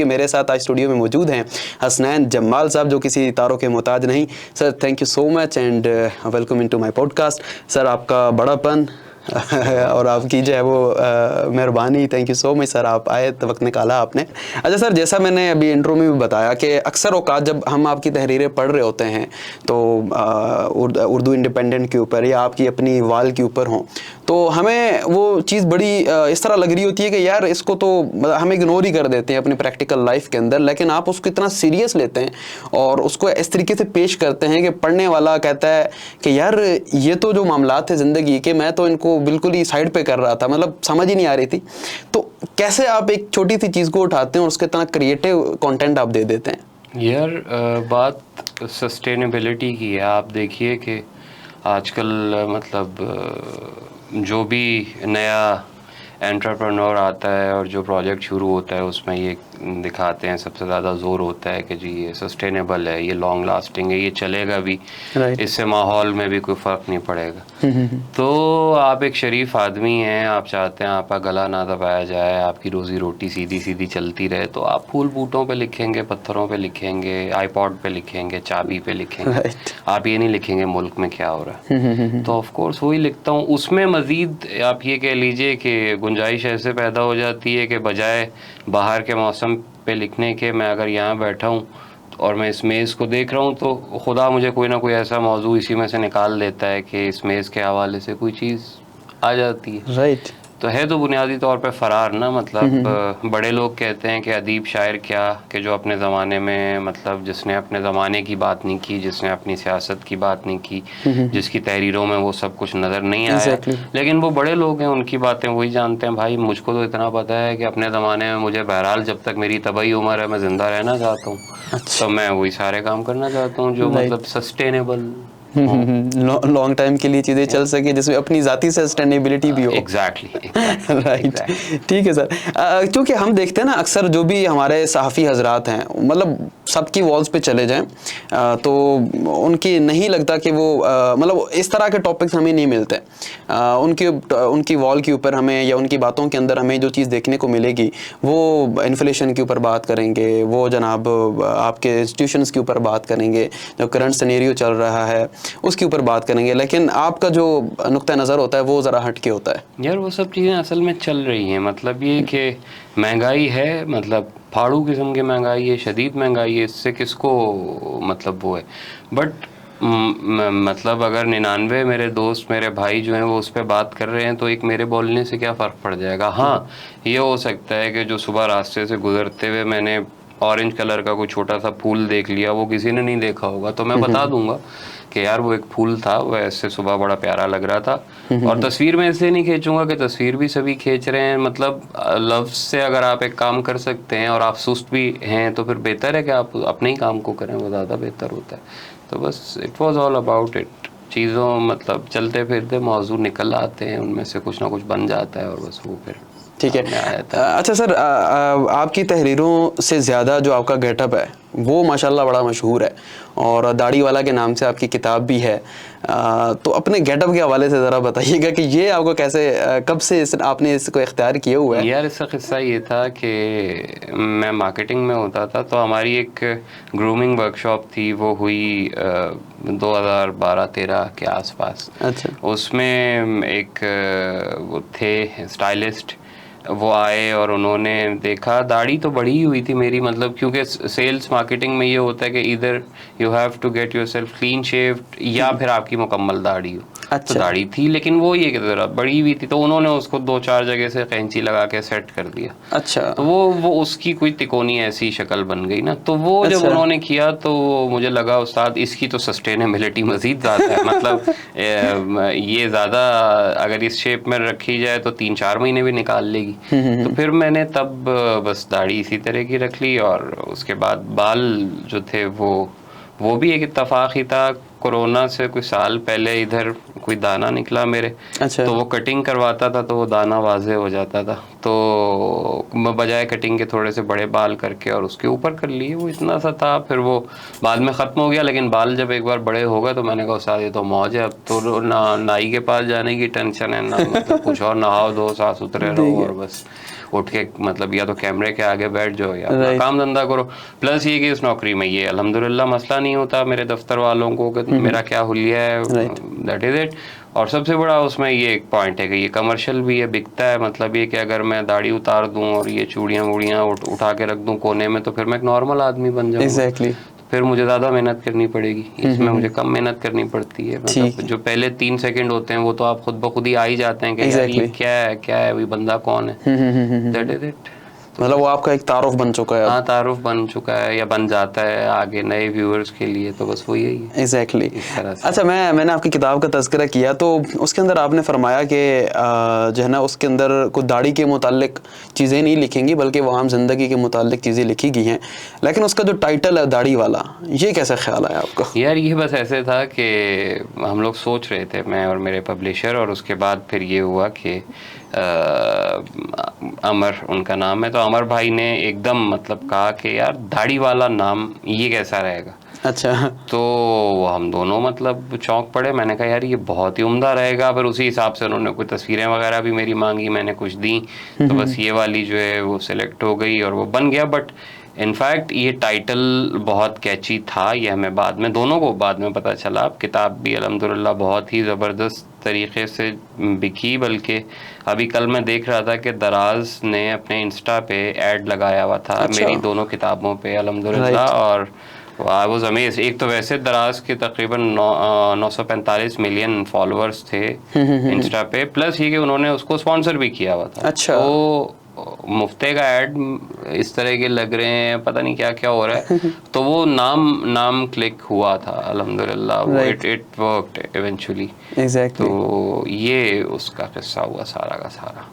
मेरे साथ आज स्टूडियो में मौजूद हैं हसनैन जमाल साहब, जो किसी तारों के मोहताज नहीं। Sir thank you so much and welcome into my podcast. Sir आपका बड़ापन और आपकी जो है वो मेहरबानी, thank you so much sir, आप आए तो वक्त निकाला आपने। अच्छा सर, जैसा मैंने अभी इंट्रो में भी बताया कि अक्सर औकात जब हम आपकी तहरीरें पढ़ रहे होते हैं तो उर्दू इंडिपेंडेंट के ऊपर या आपकी अपनी वाल के ऊपर हों, तो हमें वो चीज़ बड़ी इस तरह लग रही होती है कि यार इसको तो हम इग्नोर ही कर देते हैं अपनी प्रैक्टिकल लाइफ के अंदर, लेकिन आप उसको इतना सीरियस लेते हैं और उसको इस तरीके से पेश करते हैं कि पढ़ने वाला कहता है कि यार ये तो जो मामलात है ज़िंदगी के, मैं तो इनको बिल्कुल ही साइड पे कर रहा था, मतलब समझ ही नहीं आ रही थी। तो कैसे आप एक छोटी सी चीज़ को उठाते हैं और उसके इतना क्रिएटिव कंटेंट आप दे देते हैं? यार बात सस्टेनेबिलिटी की है। आप देखिए कि आजकल मतलब जो भी नया एंटरप्रेन्योर आता है और जो प्रोजेक्ट शुरू होता है उसमें ये दिखाते हैं, सबसे ज़्यादा जोर होता है कि जी ये सस्टेनेबल है, ये लॉन्ग लास्टिंग है, ये चलेगा भी, इससे माहौल में भी कोई फ़र्क नहीं पड़ेगा। तो आप एक शरीफ आदमी हैं, आप चाहते हैं आपका गला ना दबाया जाए, आपकी रोज़ी रोटी सीधी सीधी चलती रहे, तो आप फूल बूटों पे लिखेंगे, पत्थरों पे लिखेंगे, आईपॉड पे लिखेंगे, चाबी पे लिखेंगे, आप ये नहीं लिखेंगे मुल्क में क्या हो रहा है। तो ऑफ कोर्स वही लिखता हूँ। उसमें मज़ीद आप ये कह लीजिए कि गुंजाइश ऐसे पैदा हो जाती है कि बजाय बाहर के मौसम पे लिखने के, मैं अगर यहाँ बैठा हूँ और मैं इस मेज़ को देख रहा हूँ तो खुदा मुझे कोई ना कोई ऐसा मौजू इसी में से निकाल देता है कि इस मेज़ के हवाले से कोई चीज़ आ जाती है। राइट। तो है तो बुनियादी तौर पे फ़रार ना, मतलब बड़े लोग कहते हैं कि अदीब शायर क्या कि जो अपने ज़माने में, मतलब जिसने अपने ज़माने की बात नहीं की, जिसने अपनी सियासत की बात नहीं की, जिसकी तहरीरों में वो सब कुछ नज़र नहीं आया। लेकिन वो बड़े लोग हैं, उनकी बातें वही जानते हैं। भाई मुझको तो इतना पता है कि अपने ज़माने में मुझे बहरहाल जब तक मेरी तबई उम्र है मैं ज़िंदा रहना चाहता हूँ। अच्छा। तो मैं वही सारे काम करना चाहता हूँ जो मतलब सस्टेनेबल लॉन्ग टाइम के लिए चीज़ें चल सके, जिसमें अपनी ज़ाती सस्टेनेबिलिटी भी हो। Exactly right. ठीक है सर, क्योंकि हम देखते हैं ना अक्सर जो भी हमारे सहाफ़ी हजरात हैं, मतलब सबकी वॉल्स पे चले जाएं तो उनकी नहीं लगता कि वो मतलब इस तरह के टॉपिक्स हमें नहीं मिलते। उनकी वॉल के ऊपर हमें या उनकी बातों के अंदर हमें जो चीज़ देखने को मिलेगी वो इन्फ्लेशन के ऊपर बात करेंगे, वो जनाब आपके इंस्टीट्यूशंस के ऊपर बात करेंगे, जो करंट सिनेरियो चल रहा है उसके ऊपर बात करेंगे, लेकिन आपका जो नुक्ता नज़र होता है वो ज़रा हट के होता है। यार वो सब चीज़ें असल में चल रही हैं, मतलब ये कि महंगाई है, मतलब फाड़ू किस्म की महंगाई है, शदीद महंगाई है, इससे किसको मतलब वो है। बट मतलब अगर 99 मेरे दोस्त मेरे भाई जो हैं वो उस पर बात कर रहे हैं तो एक मेरे बोलने से क्या फ़र्क पड़ जाएगा। हाँ ये हो सकता है कि जो सुबह रास्ते से गुजरते हुए मैंने ऑरेंज कलर का कोई छोटा सा फूल देख लिया, वो किसी ने नहीं देखा होगा, तो मैं बता दूंगा कि यार वो एक फूल था, वो ऐसे सुबह बड़ा प्यारा लग रहा था। और तस्वीर में इसलिए नहीं खींचूंगा कि तस्वीर भी सभी खींच रहे हैं, मतलब लफ्ज़ से अगर आप एक काम कर सकते हैं और आप सुस्त भी हैं तो फिर बेहतर है कि आप अपने ही काम को करें, वो ज़्यादा बेहतर होता है। तो बस it was all about it. चीज़ों मतलब चलते फिरते मौजू निकल आते हैं, उनमें से कुछ ना कुछ बन जाता है और बस वो फिर ठीक है। अच्छा सर, आपकी तहरीरों से ज़्यादा जो आपका गेटअप है वो माशाल्लाह बड़ा मशहूर है और दाढ़ी वाला के नाम से आपकी किताब भी है। तो अपने गेटअप के हवाले से ज़रा बताइएगा कि ये आपको कैसे, कब से आपने इसको इख्तियार किया हुआ है? यार इसका किस्सा ये था कि मैं मार्केटिंग में होता था, तो हमारी एक ग्रूमिंग वर्कशॉप थी, वो हुई 2012-13 के आसपास। अच्छा। उसमें एक वो थे स्टाइलिस्ट, वो आए और उन्होंने देखा दाढ़ी तो बढ़ी हुई थी मेरी, मतलब क्योंकि सेल्स मार्केटिंग में ये होता है कि इधर you have to get yourself clean shaved या फिर आपकी मुकम्मल दाढ़ी हो। अच्छा। तो दाढ़ी थी लेकिन वो ये कि ज़रा बड़ी हुई थी, तो उन्होंने उसको 2-4 जगह से कैंची लगा के सेट कर दिया। अच्छा। तो वो उसकी कोई तिकोनी ऐसी शक्ल बन गई ना, तो वो जब उन्होंने किया तो मुझे लगा उस्ताद इसकी तो सस्टेनेबिलिटी मज़ीद ज़्यादा है, मतलब ये ज़्यादा अगर इस शेप में रखी जाए तो 3-4 महीने भी निकाल लेगी। तो फिर मैंने तब बस दाढ़ी इसी तरह की रख ली और उसके बाद बाल जो थे वो भी एक इत्तफाक ही था। कोरोना से कुछ साल पहले इधर कोई दाना निकला मेरे। अच्छा। तो वो कटिंग करवाता था तो वो दाना वाज़े हो जाता था, तो बजाय कटिंग के थोड़े से बड़े बाल करके और उसके ऊपर कर लिए, वो इतना सा था। फिर वो बाद में ख़त्म हो गया, लेकिन बाल जब एक बार बड़े हो गए तो मैंने कहा उस्ताद ये तो मौज है, अब तो ना नाई के पास जाने की टेंशन है, ना मतलब कुछ और, नहाओ धो साफ सुथरे रहो और बस उठ के मतलब या तो कैमरे के आगे बैठ जाओ या अपना काम धंधा करो। प्लस ये कि इस नौकरी में ये अल्हम्दुलिल्लाह मसला नहीं होता मेरे दफ्तर वालों को कि मेरा क्या हुलिया है, दैट इज इट। और सबसे बड़ा उसमें ये एक पॉइंट है कि ये कमर्शियल भी है, बिकता है। मतलब ये कि अगर मैं दाढ़ी उतार दूं और ये चूड़ियाँ वूड़ियाँ उठा के रख दूं कोने में तो फिर मैं एक नॉर्मल आदमी बन जाऊंगा। एग्जैक्टली। फिर मुझे ज़्यादा मेहनत करनी पड़ेगी, इसमें मुझे कम मेहनत करनी पड़ती है। मतलब जो पहले 3 सेकंड होते हैं वो तो आप खुद ब खुद ही आ ही जाते हैं कि यार ये क्या है अभी बंदा कौन है, दैट इज इट। मतलब वो आपका एक तारुफ बन चुका है। हाँ, तारुफ बन चुका है या बन जाता है आगे नए व्यूअर्स के लिए, तो बस वो यही है। एग्जैक्टली। इस तरह से। अच्छा, मैंने आपकी किताब का तज़किरा किया तो उसके अंदर आपने फरमाया कि जो है ना उसके अंदर कोई दाढ़ी के मुतालिक चीज़ें नहीं लिखेंगी बल्कि वो आम ज़िंदगी के मुतालिक चीज़ें लिखी गई हैं, लेकिन उसका जो टाइटल है दाढ़ी वाला, ये कैसा ख्याल आया आपका? यार ये बस ऐसे था कि हम लोग सोच रहे थे, मैं और मेरे पब्लिशर, और उसके बाद फिर ये हुआ कि अमर उनका नाम है, तो अमर भाई ने एकदम मतलब कहा कि यार दाढ़ी वाला नाम ये कैसा रहेगा। अच्छा। तो हम दोनों मतलब चौंक पड़े। मैंने कहा यार ये बहुत ही उम्दा रहेगा। फिर उसी हिसाब से उन्होंने कुछ तस्वीरें वगैरह भी मेरी मांगी, मैंने कुछ दी, तो बस ये वाली जो है वो सिलेक्ट हो गई और वो बन गया। बट इनफैक्ट ये टाइटल बहुत कैची था, ये हमें दोनों को बाद में पता चला। किताब भी अल्हम्दुलिल्लाह बहुत ही ज़बरदस्त तरीके से बिकी, बल्कि अभी कल मैं देख रहा था कि दराज ने अपने इंस्टा पे ऐड लगाया हुआ था मेरी दोनों किताबों पे अल्हम्दुलिल्लाह। और आई वाज अमेज। एक तो वैसे दराज के तकरीबन 945 मिलियन फॉलोअर्स थे इंस्टा पे, प्लस ये कि उन्होंने उसको स्पॉन्सर भी किया हुआ था। अच्छा। तो मुफ्ते का ऐड इस तरह के लग रहे हैं, पता नहीं क्या क्या हो रहा है। तो वो नाम क्लिक हुआ था अल्हम्दुलिल्लाह, वो इट वर्कड इवेंचुअली। एग्जैक्टली। तो ये उसका किस्सा हुआ सारा का सारा।